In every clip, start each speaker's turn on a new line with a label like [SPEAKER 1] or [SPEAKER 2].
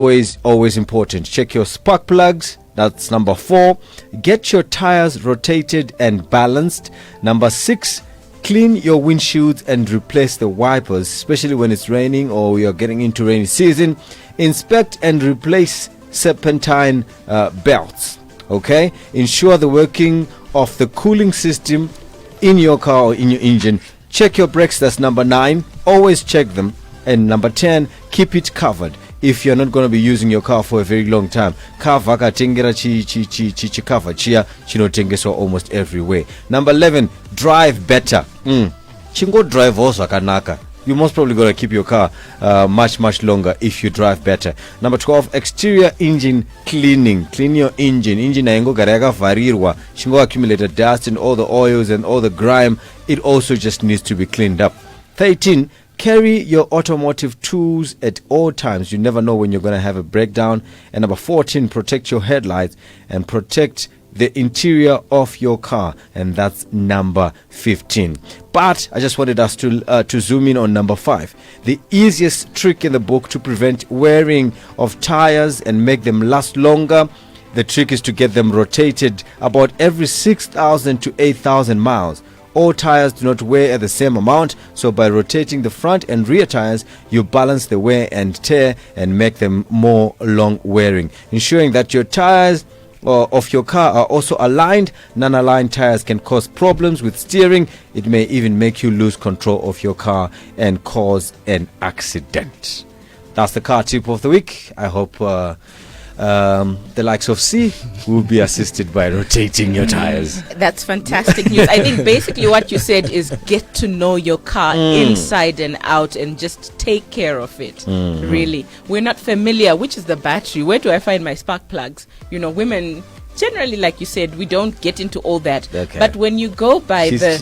[SPEAKER 1] always important. Check your spark plugs. That's number 4. Get your tires rotated and balanced. Number 6. Clean your windshields and replace the wipers, especially when it's raining or you're getting into rainy season. Inspect and replace serpentine belts. Okay? Ensure the working of the cooling system in your car or in your engine. Check your brakes. That's number 9. Always check them. And number 10, keep it covered. If you're not going to be using your car for a very long time, cover katengera chi cover chia chinotengeswa almost everywhere. Number 11, drive better. Chingo drive also kanaka. You most probably going to keep your car much longer if you drive better. Number 12, exterior engine cleaning. Clean your engine. Engine aingo garega varirwa. Chingo accumulated dust and all the oils and all the grime. It also just needs to be cleaned up. 13, carry your automotive tools at all times. You never know when you're going to have a breakdown. And number 14, protect your headlights and protect the interior of your car. And that's number 15. But I just wanted us to zoom in on number 5. The easiest trick in the book to prevent wearing of tires and make them last longer. The trick is to get them rotated about every 6,000 to 8,000 miles. All tires do not wear at the same amount, so by rotating the front and rear tires, you balance the wear and tear and make them more long wearing. Ensuring that your tires of your car are also aligned. Non-aligned tires can cause problems with steering. It may even make you lose control of your car and cause an accident. That's the car tip of the week. I hope the likes of C will be assisted by rotating your tires.
[SPEAKER 2] That's fantastic news. I think basically what you said is get to know your car inside and out and just take care of it. Really. We're not familiar, which is the battery. Where do I find my spark plugs? You know, women generally, like you said, we don't get into all that.
[SPEAKER 1] Okay.
[SPEAKER 2] But when you go by by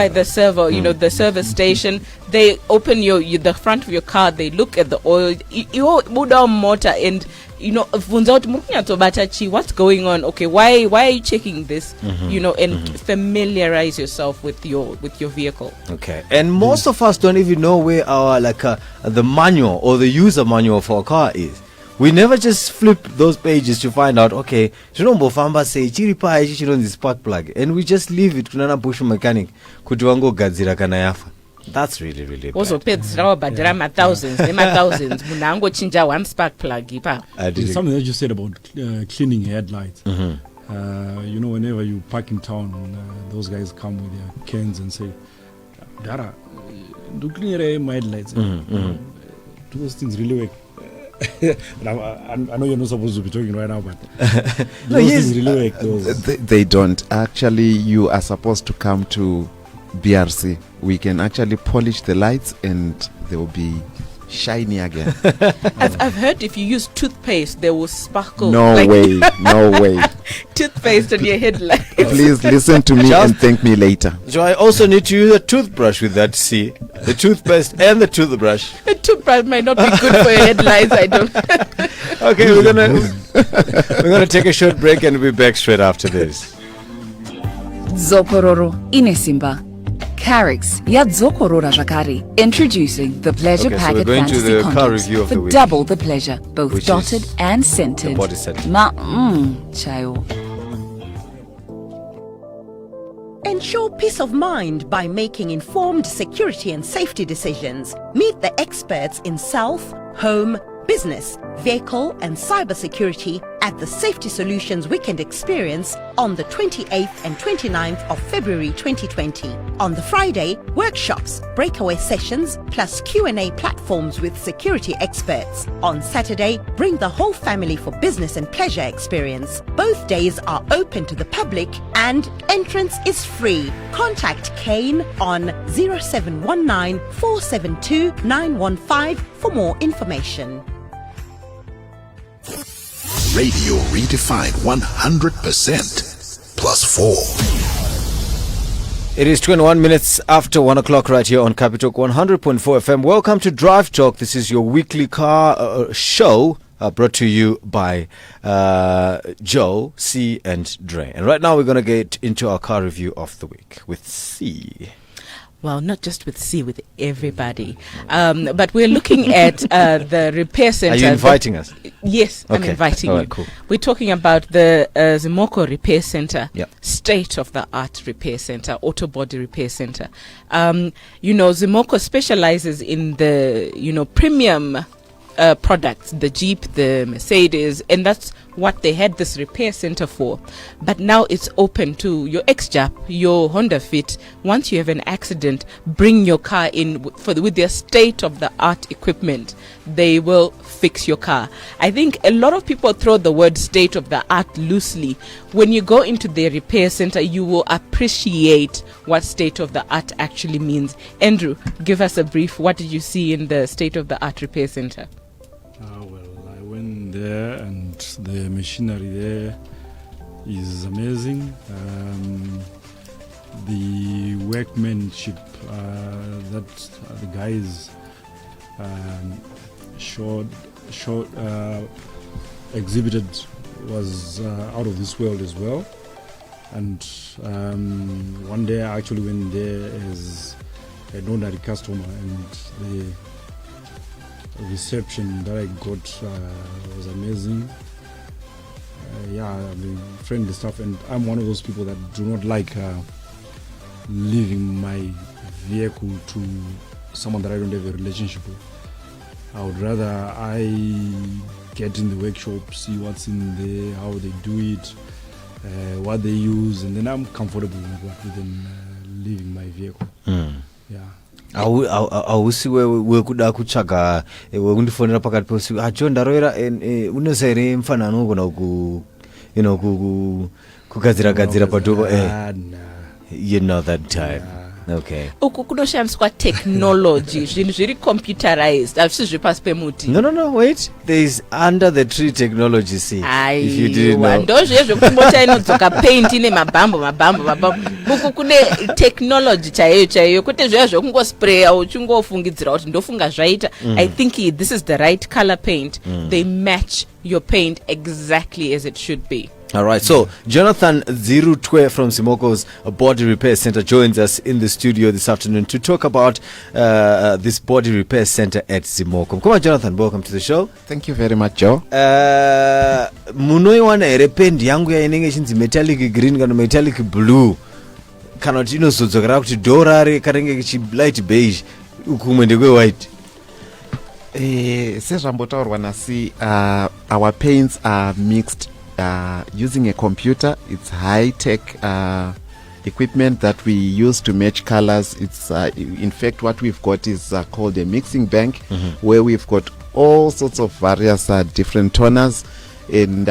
[SPEAKER 2] the servo, you know, the service station, they open the front of your car, they look at the oil, your motor, and you know, what's going on? Okay, why are you checking this? You know, and familiarize yourself with your vehicle.
[SPEAKER 1] Okay, and most of us don't even know where our the manual or the user manual for a car is. We never just flip those pages to find out, okay, say this spark plug, and we just leave it to an bush mechanic. That's really, really
[SPEAKER 2] also
[SPEAKER 1] bad.
[SPEAKER 2] thousands, one spark plug.
[SPEAKER 3] There's something that you said about cleaning headlights. You know, whenever you park in town, those guys come with their cans and say, Dara, do clean my headlights. Do those things really work? I know you're not supposed to be talking right now, but those things really work.
[SPEAKER 4] They don't. Actually, you are supposed to come to BRC. We can actually polish the lights and they will be shiny again.
[SPEAKER 2] I've heard if you use toothpaste, they will sparkle.
[SPEAKER 4] No way.
[SPEAKER 2] Toothpaste on your headlight.
[SPEAKER 4] Please listen to me and thank me later.
[SPEAKER 1] So I also need to use a toothbrush with that C. The toothpaste and the toothbrush.
[SPEAKER 2] A toothbrush might not be good for your headlights. I don't.
[SPEAKER 1] Okay, we're gonna take a short break and we'll be back straight after this.
[SPEAKER 5] Zokororo Inesimba. Carix Yadzokorora Jakari. Introducing the Pleasure Packet
[SPEAKER 1] going to
[SPEAKER 5] Fantasy
[SPEAKER 1] the car
[SPEAKER 5] Condoms
[SPEAKER 1] review of the
[SPEAKER 5] for
[SPEAKER 1] week.
[SPEAKER 5] double the pleasure, both
[SPEAKER 1] Which
[SPEAKER 5] dotted
[SPEAKER 1] is
[SPEAKER 5] and scented.
[SPEAKER 1] the body set.
[SPEAKER 5] Chayo.
[SPEAKER 6] Ensure peace of mind by making informed security and safety decisions. Meet the experts in self, home, business, vehicle and cybersecurity at the Safety Solutions Weekend Experience on the 28th and 29th of February 2020. On the Friday, workshops, breakaway sessions, plus Q&A platforms with security experts. On Saturday, bring the whole family for business and pleasure experience. Both days are open to the public and entrance is free. Contact Kane on 0719 472 915 for more information.
[SPEAKER 7] Radio redefined 100% plus 4.
[SPEAKER 1] It is 21 minutes after 1 o'clock right here on Capitalk 100.4 FM. Welcome to Drive Talk. This is your weekly car show brought to you by Joe, C, and Dre. And right now we're going to get into our car review of the week with C.
[SPEAKER 2] Well, not just with C, with everybody. But we're looking at the repair center.
[SPEAKER 1] Are you inviting us?
[SPEAKER 2] Yes, okay. I'm inviting you.
[SPEAKER 1] Cool.
[SPEAKER 2] We're talking about the Zimocos Repair Center,
[SPEAKER 1] yep.
[SPEAKER 2] State-of-the-art repair center, auto body repair center. Zimocos specializes in the, premium products, the Jeep, the Mercedes, and that's what they had this repair center for. But now it's open to your X-Jap, your Honda Fit. Once you have an accident, bring your car in with their state-of-the-art equipment. They will fix your car. I think a lot of people throw the word state-of-the-art loosely. When you go into their repair center, you will appreciate what state-of-the-art actually means. Andrew, give us a brief. What did you see in the state-of-the-art repair center?
[SPEAKER 3] I went there, and the machinery there is amazing. The workmanship that the guys exhibited was out of this world as well. And one day I actually went there as an ordinary customer, and the reception that I got was amazing. Friendly stuff, and I'm one of those people that do not like leaving my vehicle to someone that I don't have a relationship with. I would rather I get in the workshop, see what's in there, how they do it, what they use, and then I'm comfortable with them leaving my vehicle. Yeah.
[SPEAKER 1] Ausi wekuda kutsvaga wekundifonera pakati peusiku John ndaroera unoziva here mufanano unogona kugadzira padhobo you know that type. Okay.
[SPEAKER 2] Uku kunoshandiswa technology, zvinhu zviri computerized, hazvisi zvepasi pemuti.
[SPEAKER 1] No, wait. There is under the tree technology, see. If you didn't know.
[SPEAKER 2] Ndozve zvokumota inodzoka paint ine mabhambo. Uku kune technology chaiyo kuti zviya zvokungospraya uchingofungidzira kuti ndofunga zvaita. I think this is the right color paint. They match your paint exactly as it should be.
[SPEAKER 1] All right, so Jonathan Dzirutwe from Zimocos Body Repair Center joins us in the studio this afternoon to talk about this body repair center at Zimocos. Come on, Jonathan, welcome to the show.
[SPEAKER 4] Thank you very much, Joe.
[SPEAKER 1] Munoiwana here pendi yangu ya inenge chinzi metallic green kana metallic blue. Kana kuti inozodzokera kuti dorari kanenge kichi light beige ukumwende kwe white.
[SPEAKER 4] Sezvambotaurwa nasi, our paints are mixed using a computer. It's high-tech equipment that we use to match colors. It's in fact what we've got is called a mixing bank, where we've got all sorts of various different toners. And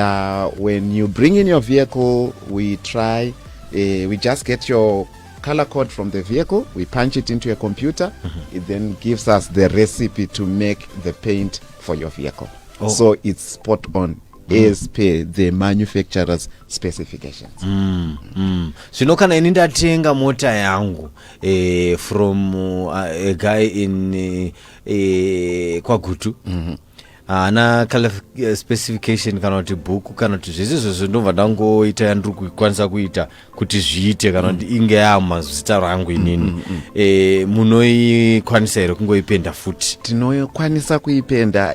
[SPEAKER 4] when you bring in your vehicle, we just get your color code from the vehicle, we punch it into a computer, it then gives us the recipe to make the paint for your vehicle. So it's spot on as per the manufacturer's specifications.
[SPEAKER 1] So kana ini ndatenga mota yangu from a guy in Kwagutu. Ana color specification kana kuti book kana kuti zvese ndobva ndangoita yandiri kukwanisa kuita kuti zviite kana kuti inge yamazita rangu inini. Munoikwanisa here kungoipenda futi?
[SPEAKER 4] Tinokwanisa kuipenda.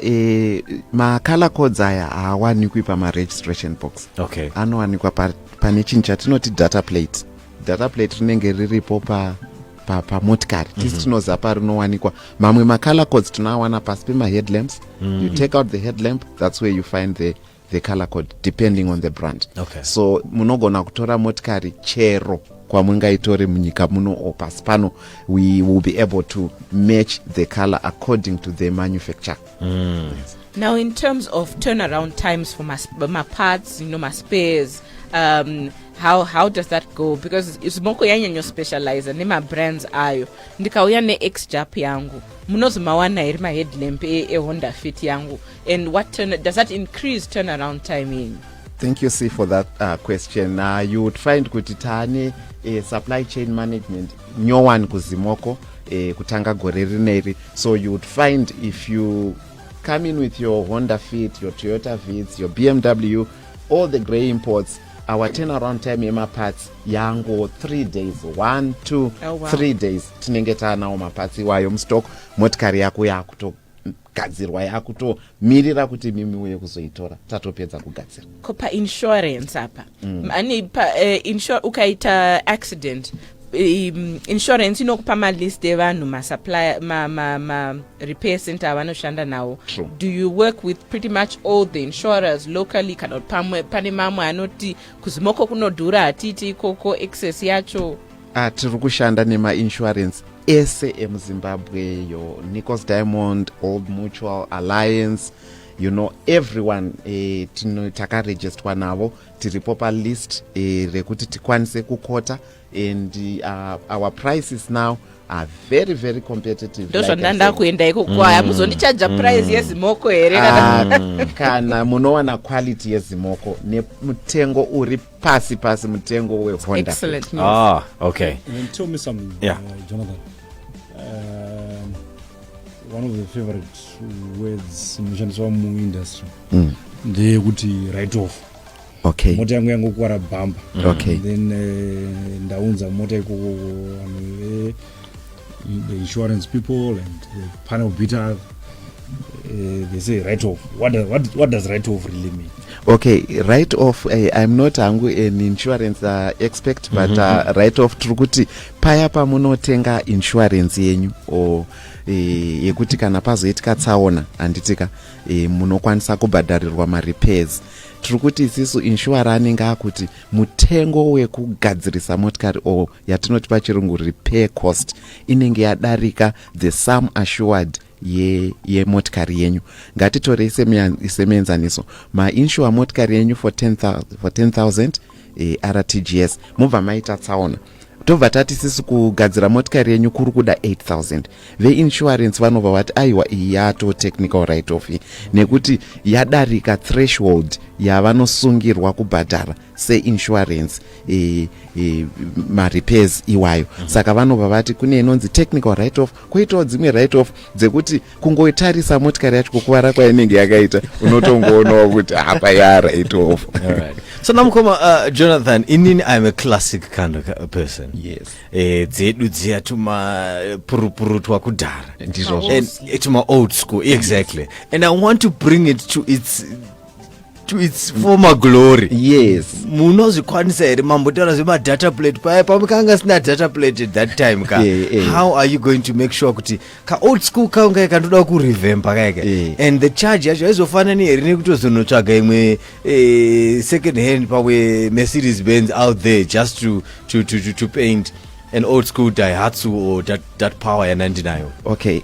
[SPEAKER 4] Ma color codes aya haawanikwi pama registration box.
[SPEAKER 1] Okay.
[SPEAKER 4] Anowanikwa pane chinhu chatinoti data plate. Data plate rinenge riripo pamotikari. Tisi tinoziva parinowanikwa. Mamwe ma-color codes tunawana pasi pema-headlamps. You take out the headlamp, that's where you find the color code, depending on the brand.
[SPEAKER 1] Okay.
[SPEAKER 4] So munogona kutora motikari chero kwamungaitore munyika muno or pasi pano, we will be able to match the color according to the manufacturer. Yes.
[SPEAKER 2] Now, in terms of turnaround times for my parts, my spares, how does that go? Because Zimocos yanyanyo specializer nema brands ayo ndikauya ne X-Jap yangu munozimawana here ma headlamp e Honda Fit yangu, and what does that increase turnaround time in?
[SPEAKER 4] Thank you, C, for that question. You would find kuti tane supply chain management nyowan kuzimoko kutanga gore rineri. So you would find if you come in with your Honda Fit, your Toyota Vitz, your BMW, all the grey imports, our turnaround time yemaparts yango 3 days 1 2 3 days tinenge tanawo maparts iwayo mustock. Motikari yako yakutogadzirwa yakutomirira kuti mimi uye kuzoitora tatopedza kugadzira.
[SPEAKER 2] Kopa insurance apa ani ukaita accident insurance inokupa malist evanhu masupplier ma repair center avanoshanda nawo. Do you work with pretty much all the insurers locally kana pane mamwe anoti kuzimoko kunodhura hatiti ikoko excess yacho?
[SPEAKER 4] Tiri kushanda nema-insurance ese emuzimbabwe, yo Nichols Diamond, Old Mutual, Alliance, you know, everyone takaregisterwa navo, tiripo palist rekuti tikwanise kukota, and our prices now are very very competitive.
[SPEAKER 2] Ndozvandanda kuenda iko kwaya muzondichaja price yezimoko here
[SPEAKER 4] kana munowana quality yezimoko nemutengo uri pasi mutengo weHonda.
[SPEAKER 2] Excellent news.
[SPEAKER 1] Okay.
[SPEAKER 3] And tell me something, Jonathan. One of the favorite words inoshandiswa muindustry ndeyekuti write off.
[SPEAKER 4] Okay.
[SPEAKER 3] Mota yangu yangokuwara bamba.
[SPEAKER 4] Okay.
[SPEAKER 3] Then ndaunza mota ikoko the insurance people and the panel beater, they say write off. What does write off really mean?
[SPEAKER 4] Okay, write off, I'm not an insurance expert, but write off trukuti paya pamunotenga insurance yenyu o yekuti kana pazoitika tsaona anditika munokwanisa kubhadharirwa marepairs. Trukuti isisu insurance anenge akuti mutengo wekugadzirisa motikari o yatinoti pachirungu repair cost inenge yadarika the sum assured ye motikari yenyu. Ngatitorei semenzaniso ma-insure motikari yenyu for 10,000 RTGS mubva maita tsaona tobva tati sisi kugadzira motikari yenyu kuri kuda 8,000. Ve-insurance vanobva vati aiwa iyi yato technical write off nekuti yadarika threshold yavanosungirwa kubhadhara se-insurance ma-repairs iwayo. Saka vanobva vati kune inonzi technical write off, koitawo dzimwe write off dzekuti kungoitarisa motikari yacho kukuvara kwainenge yakaita unotongoonawo kuti apa ya-write off.
[SPEAKER 1] Alright. So namukoma Jonathan, inini I'm a classic kind of person.
[SPEAKER 4] Yes.
[SPEAKER 1] Dzedu dziya tuma purupuru twakudhara.
[SPEAKER 4] Ndizvo.
[SPEAKER 1] And tuma old school, exactly. And I want to bring it to its former glory.
[SPEAKER 4] Yes.
[SPEAKER 1] Munozvikwanisa here mambotaura zvema-data plate paya pamukanga sina data plate at that time ka. How are you going to make sure kuti ka old school kaunga kandoda kurevampa kaika and the charge yacho haizofanani here nekutozonotsvaga imwe second hand pawe Mercedes Benz out there just to paint an old school Daihatsu or that power yanandinayo.
[SPEAKER 4] Okay,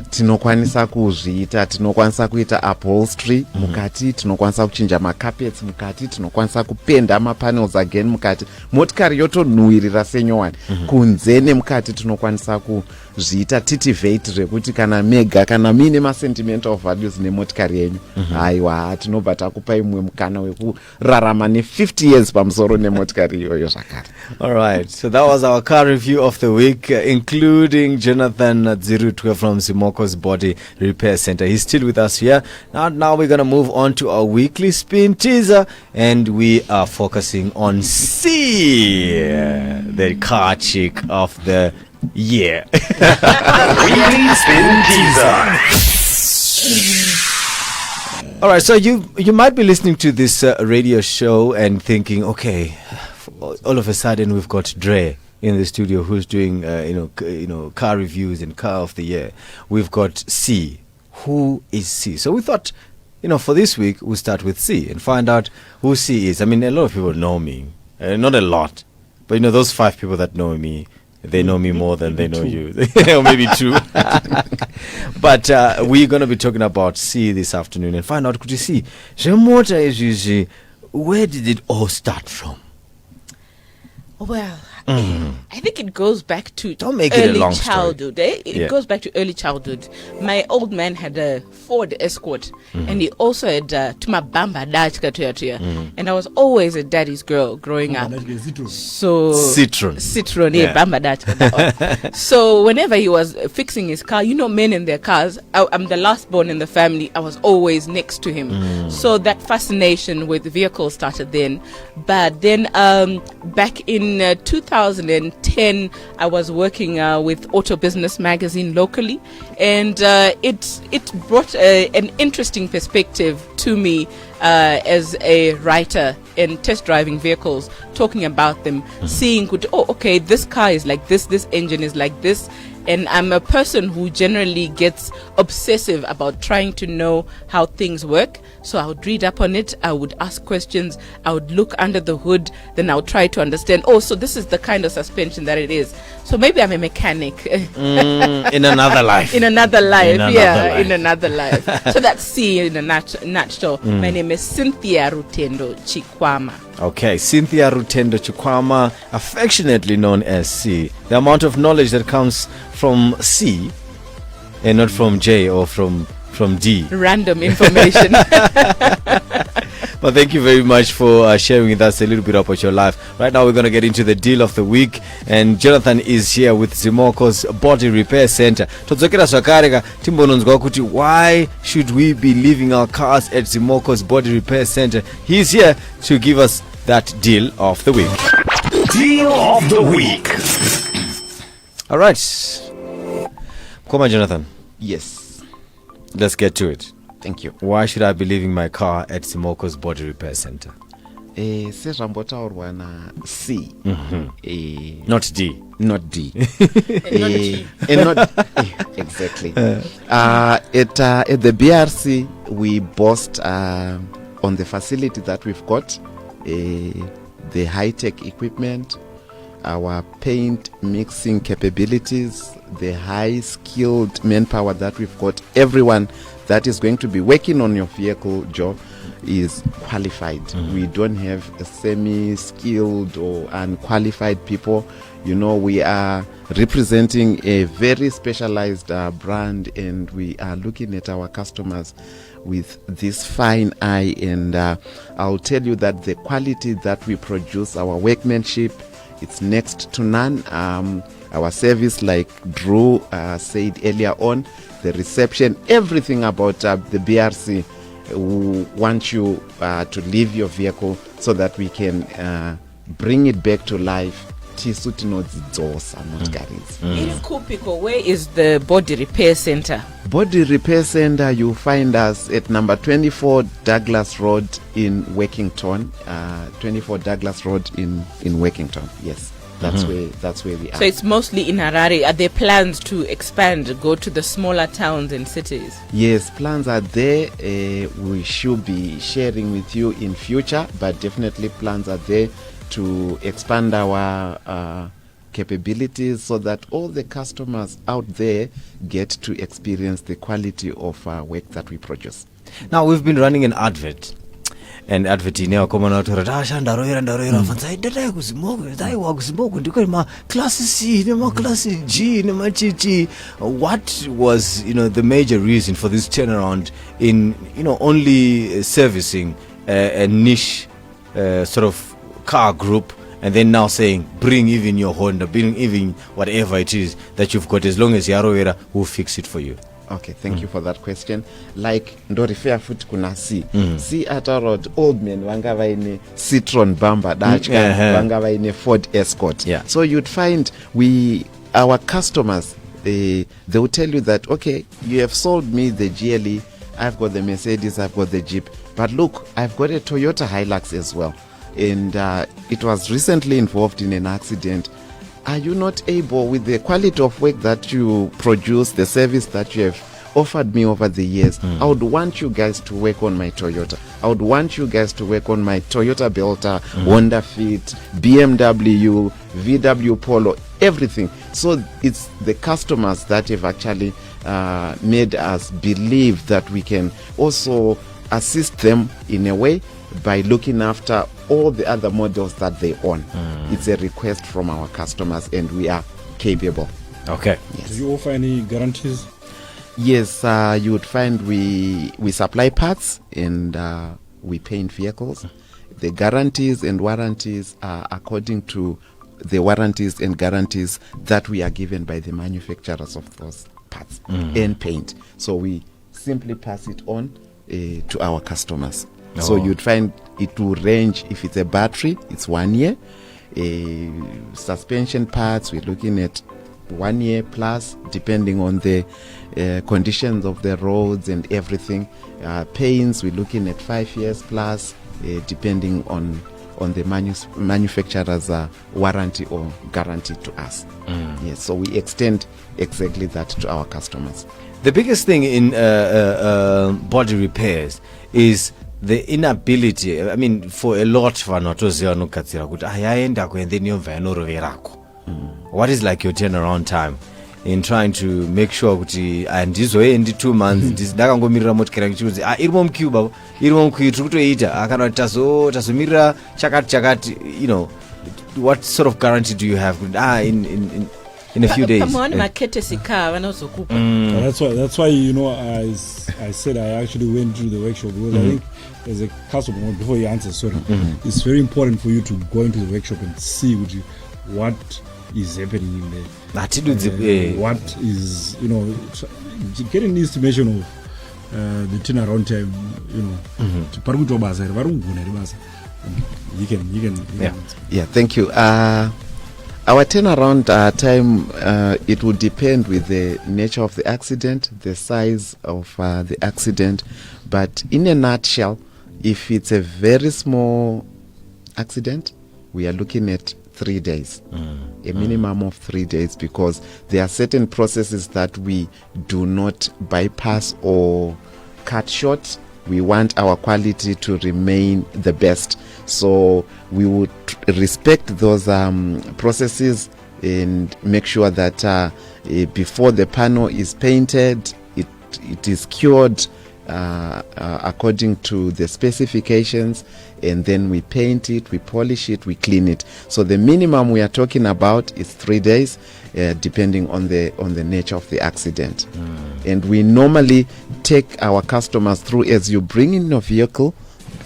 [SPEAKER 4] tinokwanisa kuzviita, tinokwanisa kuita upholstery mukati, tinokwanisa kuchinja macarpets mukati, tinokwanisa kupenda mapanels again mukati. Motikari yotonhuhwirira senyowani. Kunze nemukati tinokwanisa kuzviita titivate rekuti kana mega kana mine ma-sentimental values nemotikari yenyu. Aiwa, tinobva takupa imwe mukana wekurarama ne50 years pamusoro nemotikari iyoyo zvakare.
[SPEAKER 1] All right, so that was our car review of the week, including Jonathan Dzirutwe from Zimocos Body Repair Center. He's still with us here. Now we're going to move on to our weekly spin teaser, and we are focusing on C, the car chick of the year.
[SPEAKER 7] Weekly spin teaser.
[SPEAKER 1] All right, so you might be listening to this radio show and thinking, okay, all of a sudden we've got Dre in the studio who's doing car reviews and car of the year. We've got C. Who is C? So we thought, for this week we'll start with C and find out who C is. I mean, a lot of people know me, not a lot, but those 5 people that know me, they know me more than they know you. Or maybe 2. But we're going to be talking about C this afternoon and find out, could you see, where did it all start from?
[SPEAKER 2] Well, I think it goes back to
[SPEAKER 1] Don't make it a
[SPEAKER 2] early
[SPEAKER 1] long
[SPEAKER 2] childhood. It goes back to early childhood. My old man had a Ford Escort, and he also had Tumabamba Dachka Tuya. And I was always a daddy's girl growing up. So Citron, yeah, Bamba Dachka. So whenever he was fixing his car, men in their cars, I'm the last born in the family. I was always next to him. So that fascination with vehicles started then. But then back in 2010, I was working with Auto Business magazine locally, and it brought an interesting perspective to me as a writer and test driving vehicles, talking about them, seeing, okay, this car is like this engine is like this. And I'm a person who generally gets obsessive about trying to know how things work. So I would read up on it. I would ask questions. I would look under the hood. Then I would try to understand, so this is the kind of suspension that it is. So maybe I'm a mechanic.
[SPEAKER 1] In another life.
[SPEAKER 2] In another life. In another life. So that's C in a nutshell. My name is Cynthia Rutendo Chikwama.
[SPEAKER 1] Okay, Cynthia Rutendo Chikwama, affectionately known as C. The amount of knowledge that comes from C and not from J or from D.
[SPEAKER 2] Random information.
[SPEAKER 1] Well, thank you very much for sharing with us a little bit about your life. Right now, we're going to get into the deal of the week. And Jonathan is here with Zimocos Body Repair Center. Why should we be leaving our cars at Zimocos Body Repair Center? He's here to give us that deal of the week.
[SPEAKER 7] Deal of the week.
[SPEAKER 1] All right. Come on, Jonathan.
[SPEAKER 4] Yes.
[SPEAKER 1] Let's get to it.
[SPEAKER 4] Thank you.
[SPEAKER 1] Why should I be leaving my car at Zimocos Body Repair Center?
[SPEAKER 4] C.
[SPEAKER 1] Not D.
[SPEAKER 4] Not D. Exactly. At the BRC, we boast on the facility that we've got, the high-tech equipment, our paint mixing capabilities, the high-skilled manpower that we've got. Everyone that is going to be working on your vehicle, Joe, is qualified. We don't have a semi-skilled or unqualified people. We are representing a very specialized brand, and we are looking at our customers with this fine eye. And I'll tell you that the quality that we produce, our workmanship, it's next to none. Our service, like Drew said earlier on, the reception, everything about the BRC, we want you to leave your vehicle so that we can bring it back to life. In
[SPEAKER 2] Kupiko, where is the Body Repair Center?
[SPEAKER 4] Body Repair Center, you find us at number 24 Douglas Road in Workington. 24 Douglas Road in Workington. Yes, that's where we are.
[SPEAKER 2] So it's mostly in Harare. Are there plans to expand, go to the smaller towns and cities?
[SPEAKER 4] Yes, plans are there. We should be sharing with you in future, but definitely plans are there to expand our capabilities so that all the customers out there get to experience the quality of work that we produce.
[SPEAKER 1] Now, we've been running an advert. And advert what was the major reason for this turnaround in only servicing a niche sort of car group, and then now saying bring even your Honda, bring even whatever it is that you've got, as long as Yarowera will fix it for you?
[SPEAKER 4] Okay, thank you for that question. Like ndorifea futi kuna C at road, old men wanga vaine Citron Bamba Dachka, wanga vaine Ford Escort.
[SPEAKER 1] Yeah.
[SPEAKER 4] So you'd find our customers, they will tell you that, okay, you have sold me the GLE, I've got the Mercedes, I've got the Jeep, but look, I've got a Toyota Hilux as well. And it was recently involved in an accident. Are you not able, with the quality of work that you produce, the service that you have offered me over the years, I would want you guys to work on my Toyota. I would want you guys to work on my Toyota Belta, Honda Fit, BMW, VW Polo, everything. So it's the customers that have actually made us believe that we can also assist them in a way by looking after all the other models that they own. It's a request from our customers, and we are capable.
[SPEAKER 1] Okay.
[SPEAKER 4] Yes.
[SPEAKER 3] Do you offer any guarantees?
[SPEAKER 4] Yes, you would find we supply parts, and we paint vehicles. The guarantees and warranties are according to the warranties and guarantees that we are given by the manufacturers of those parts and paint. So we simply pass it on to our customers. So you'd find it will range. If it's a battery, it's 1 year. Suspension parts, we're looking at 1 year plus, depending on the conditions of the roads and everything. Paints, we're looking at 5 years plus, depending on the manufacturer's warranty or guarantee to us. Yes, so we extend exactly that to our customers.
[SPEAKER 1] The biggest thing in body repairs is the inability. I mean, for a lot of and then what is like your turnaround time in trying to make sure kuti andizoendi 2 months ndakangomirira motikari ngichiudzi irimo mcuba irimo mkui tiri kutoita akana tazomirira chakati you know, what sort of guarantee do you have in a few days?
[SPEAKER 3] That's why you know, I said I actually went to the workshop because I think as a customer, before you answer, sorry, it's very important for you to go into the workshop and see what is happening in there. What is, you know, getting the estimation of the turnaround time, you know, you can.
[SPEAKER 4] Yeah, thank you. Our turnaround time, it would depend with the nature of the accident, the size of the accident. But in a nutshell, if it's a very small accident, we are looking at 3 days, a minimum of 3 days, because there are certain processes that we do not bypass or cut short. We want our quality to remain the best. So we would respect those processes and make sure that before the panel is painted, it is cured according to the specifications, and then we paint it, we polish it, we clean it. So the minimum we are talking about is 3 days, depending on the nature of the accident. And we normally take our customers through, as you bring in your vehicle,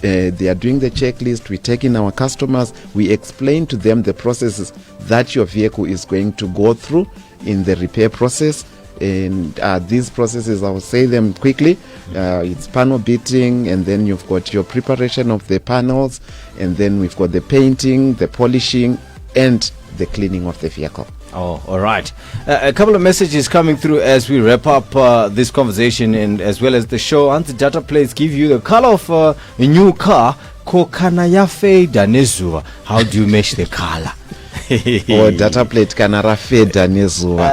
[SPEAKER 4] they are doing the checklist, we take in our customers, we explain to them the processes that your vehicle is going to go through in the repair process. And these processes, I will say them quickly. It's panel beating, and then you've got your preparation of the panels, and then we've got the painting, the polishing, and the cleaning of the vehicle.
[SPEAKER 1] Oh, all right. A couple of messages coming through as we wrap up this conversation, and as well as the show. And the data plates give you the color of a new car. How do you measure the color?
[SPEAKER 4] Or data plate kanara feda nezuva.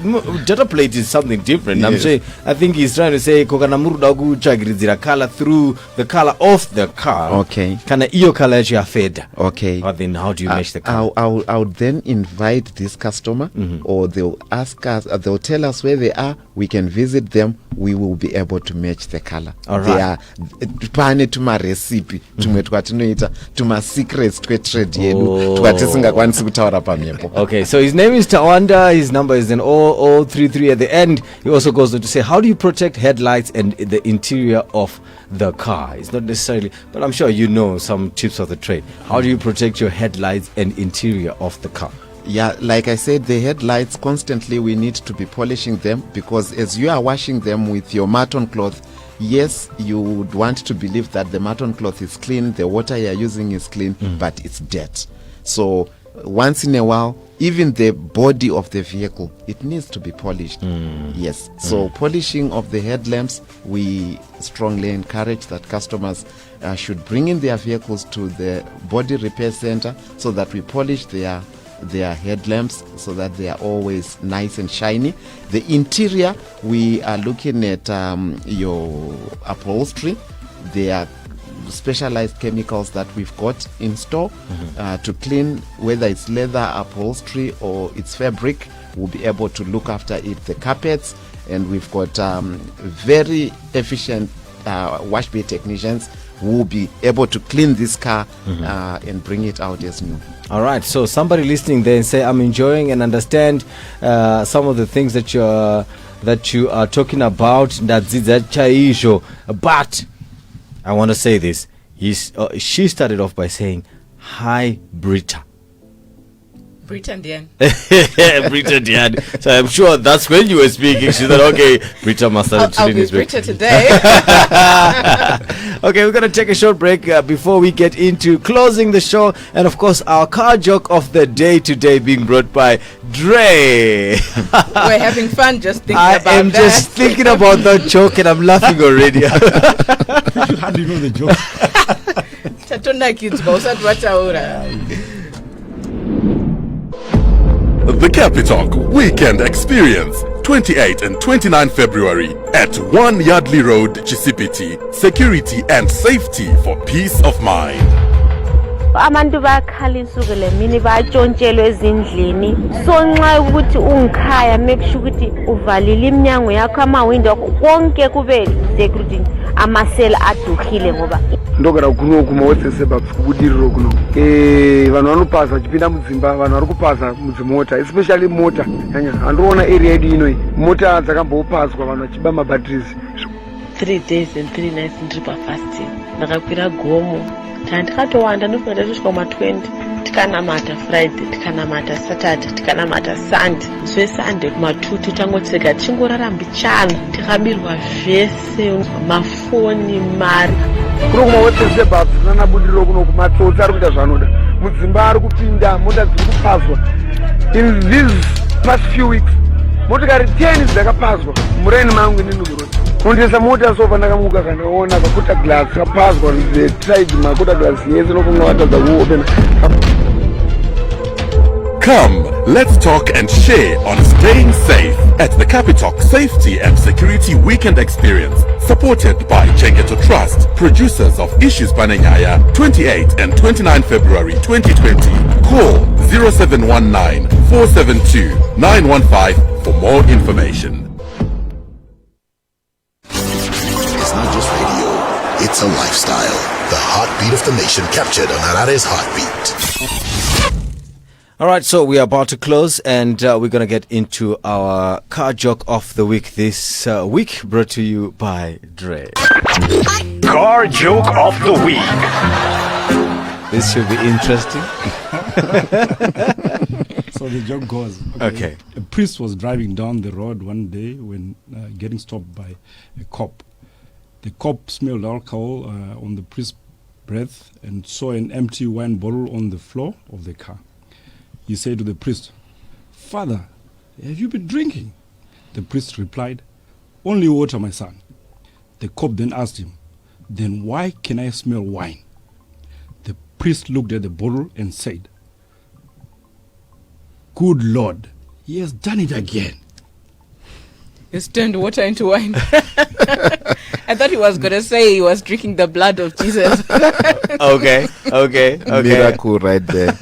[SPEAKER 1] No, data plate is something different. Yes. I'm saying, I think he's trying to say kokanamurudagu chagrizira color through the color of the car.
[SPEAKER 4] Okay.
[SPEAKER 1] Kana iyo color ya feda.
[SPEAKER 4] Okay.
[SPEAKER 1] But then how do you measure the color?
[SPEAKER 4] I'll then invite this customer, or they'll ask us, they'll tell us where they are. We can visit them. We will be able to match the color.
[SPEAKER 1] All right.
[SPEAKER 4] They are pane tuma recipe, tumwe twatinoita, tuma secrets twe trade yedu.
[SPEAKER 1] Okay, so his name is Tawanda. His number is an 0033 at the end. He also goes on to say, how do you protect headlights and the interior of the car? It's not necessarily, but I'm sure you know some tips of the trade. How do you protect your headlights and interior of the car?
[SPEAKER 4] Yeah, like I said, the headlights, constantly we need to be polishing them, because as you are washing them with your maton cloth, yes, you would want to believe that the maton cloth is clean, the water you are using is clean, but it's dirt. So once in a while, even the body of the vehicle, it needs to be polished. Yes. So polishing of the headlamps, we strongly encourage that customers should bring in their vehicles to the body repair center so that we polish their headlamps so that they are always nice and shiny. The interior, we are looking at your upholstery. They are specialized chemicals that we've got in store to clean, whether it's leather upholstery or it's fabric. We'll be able to look after it. The carpets, and we've got very efficient wash bay technicians who will be able to clean this car and bring it out as new.
[SPEAKER 1] All right, so somebody listening there and say, I'm enjoying and understand some of the things that you are talking about. But I want to say this. She started off by saying, hi, Brita.
[SPEAKER 2] Brita Diane.
[SPEAKER 1] Brita Diane. So I'm sure that's when you were speaking. She said, okay, Brita must have
[SPEAKER 2] I'll be Brita today.
[SPEAKER 1] Okay, we're going to take a short break before we get into closing the show. And of course, our car joke of the day today being brought by Dre.
[SPEAKER 2] We're having fun just thinking about that. I am
[SPEAKER 1] just thinking about that joke and I'm laughing already.
[SPEAKER 3] You hardly know the joke.
[SPEAKER 8] The Capitalk Weekend Experience, 28 and 29 February at 1 Yardley Road, Chisipiti. Security and safety for peace of mind.
[SPEAKER 9] Abantu bayakhala insukele mini bayatshontshelwe ezindlini so nxa ukuthi ungikhaya make sure ukuthi uvalile iminyango yakho amawindow konke kube security amasela adukhile ngoba
[SPEAKER 10] ndogara kuno kumawetse bakubudiro kuno vanhu vanopasa chipinda mudzimba vanhu vari kupasa mudzimota especially mota nyanya androona area yedu ino mota dzakambopaswa vanhu vachiba mabatteries
[SPEAKER 11] 3 days and 3 nights ndiri pafasting ndakakwira gomo ndikatowanda ndofuna kusvika kuma20 tikanamata friday tikanamata saturday tikanamata sunday zvesunday kuma2 titangotsega tichingorara mbichana tikabirwa zvese mafoni mari
[SPEAKER 10] kuno kumawetsesebhabs nanabudiro kuno kumatsotsi ari kuita zvanoda mudzimba ari kupinda mota dziri kupaswa in these past few weeks motikari 10 dzakapaswa muraini mangu inini muroti kundisa mota sofa ndakamuka kanaona kakuta glass kapaswa the tried makuta glass yese nokunga watadza kuopena.
[SPEAKER 8] Come, let's talk and share on staying safe at the Capitalk Safety and Security Weekend Experience, supported by Chengeto Trust, producers of Issues Bananyaya, 28 and 29 February 2020. Call 0719 472 915 for more information.
[SPEAKER 12] It's not just radio, it's a lifestyle. The heartbeat of the nation captured on Harare's Heartbeat.
[SPEAKER 1] All right, so we are about to close, and we're going to get into our car joke of the week this week, brought to you by Dre.
[SPEAKER 7] Car joke of the week.
[SPEAKER 1] This should be interesting.
[SPEAKER 3] So the joke goes,
[SPEAKER 1] okay.
[SPEAKER 3] A priest was driving down the road one day when getting stopped by a cop. The cop smelled alcohol on the priest's breath and saw an empty wine bottle on the floor of the car. He said to the priest, "Father, have you been drinking?" The priest replied, "Only water, my son." The cop then asked him, "Then why can I smell wine?" The priest looked at the bottle and said, "Good Lord, he has done it again."
[SPEAKER 2] He's turned water into wine. I thought he was going to say he was drinking the blood of Jesus.
[SPEAKER 1] Okay.
[SPEAKER 4] Miracle right there.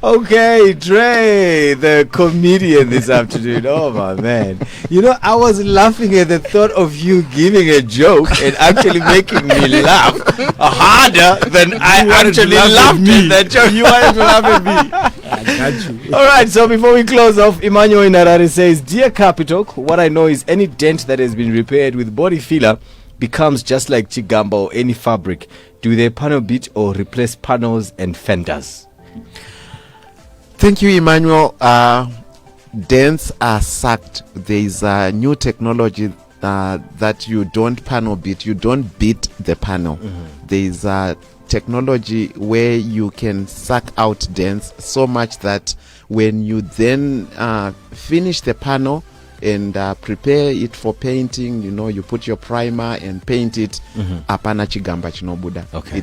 [SPEAKER 1] Okay, Dre, the comedian this afternoon. Oh, my man. You know, I was laughing at the thought of you giving a joke and actually making me laugh harder than I actually laughed at that joke. You wanted to laugh at me.
[SPEAKER 3] I got you.
[SPEAKER 1] All right, so before we close off, Emmanuel in Harare says, "Dear Capitalk, what I know is any dent that has been repaired with body filler becomes just like chigamba or any fabric. Do they panel beat or replace panels and fenders?"
[SPEAKER 4] Thank you, Emmanuel. Dents are sucked. There is a new technology that you don't panel beat. You don't beat the panel. There is a technology where you can suck out dents so much that when you then finish the panel and prepare it for painting, you know, you put your primer and paint it. Apana chigamba chinobuda.
[SPEAKER 1] Okay.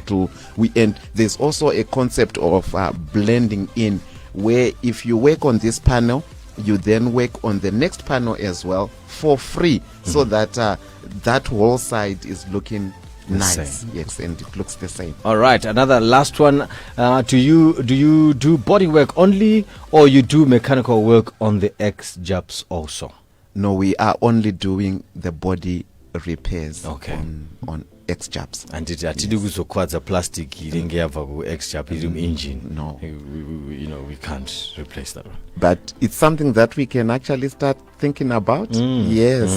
[SPEAKER 4] And there's also a concept of blending in, where if you work on this panel, you then work on the next panel as well for free, so that that whole side is looking nice. Yes, and it looks the same.
[SPEAKER 1] All right, another last one. Do you do body work only, or you do mechanical work on the X-Jabs also?
[SPEAKER 4] No, we are only doing the body repairs on X-jabs.
[SPEAKER 1] And it atidi kuzokwadza plastic inenge yabva ku X-jab iri engine.
[SPEAKER 4] No.
[SPEAKER 1] We can't replace that one.
[SPEAKER 4] But it's something that we can actually start thinking about. Yes,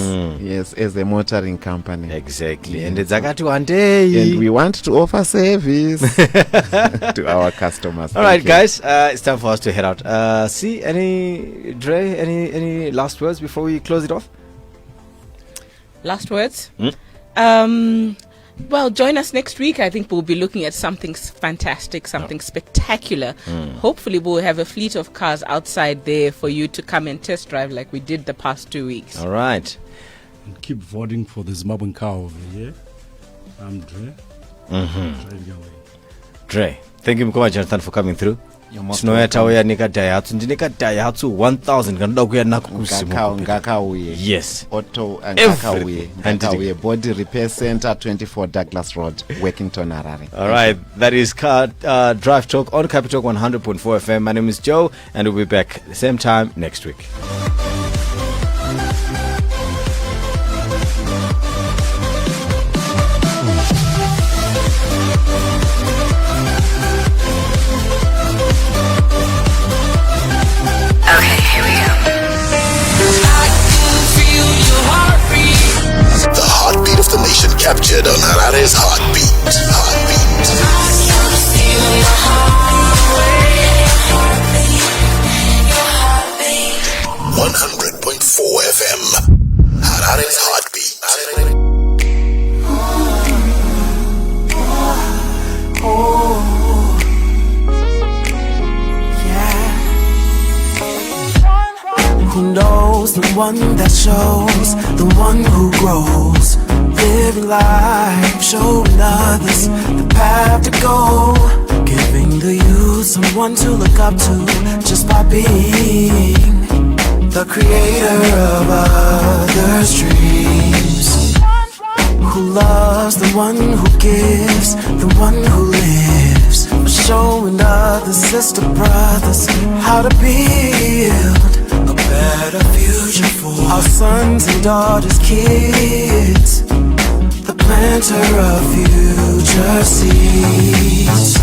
[SPEAKER 4] as a motoring company.
[SPEAKER 1] Exactly. And it's zakati one day.
[SPEAKER 4] And we want to offer service to our customers.
[SPEAKER 1] All right, guys, it's time for us to head out. Dre, any last words before we close it off?
[SPEAKER 2] Last words? Well, join us next week. I think we'll be looking at something fantastic, something spectacular. Hopefully, we'll have a fleet of cars outside there for you to come and test drive like we did the past 2 weeks.
[SPEAKER 1] All right.
[SPEAKER 3] And keep voting for the Zimbabwean car over here. I'm Dre.
[SPEAKER 1] Dre, thank you, Jonathan, for coming through. Tinoyatauya nekadaihatsu ndinekadaihatsu 1000 kanoda kuya nako
[SPEAKER 4] ngakauye
[SPEAKER 1] yes
[SPEAKER 4] auto ngakauye body repair center 24 Douglas Road, Workington, Harare.
[SPEAKER 1] All right, that is Drive Talk on Capitalk 100.4 FM. My name is Joe, and we'll be back the same time next week.
[SPEAKER 12] Captured on Harare's heartbeat. 100.4 FM. Harare's heartbeat.
[SPEAKER 13] Who knows the one that shows, the one who grows, living life, showing others the path to go, giving the youth someone to look up to just by being the creator of others' dreams. Who loves the one who gives, the one who lives, showing others, sister brothers, how to build a better future for our sons and daughters, kids, the planter of future seeds.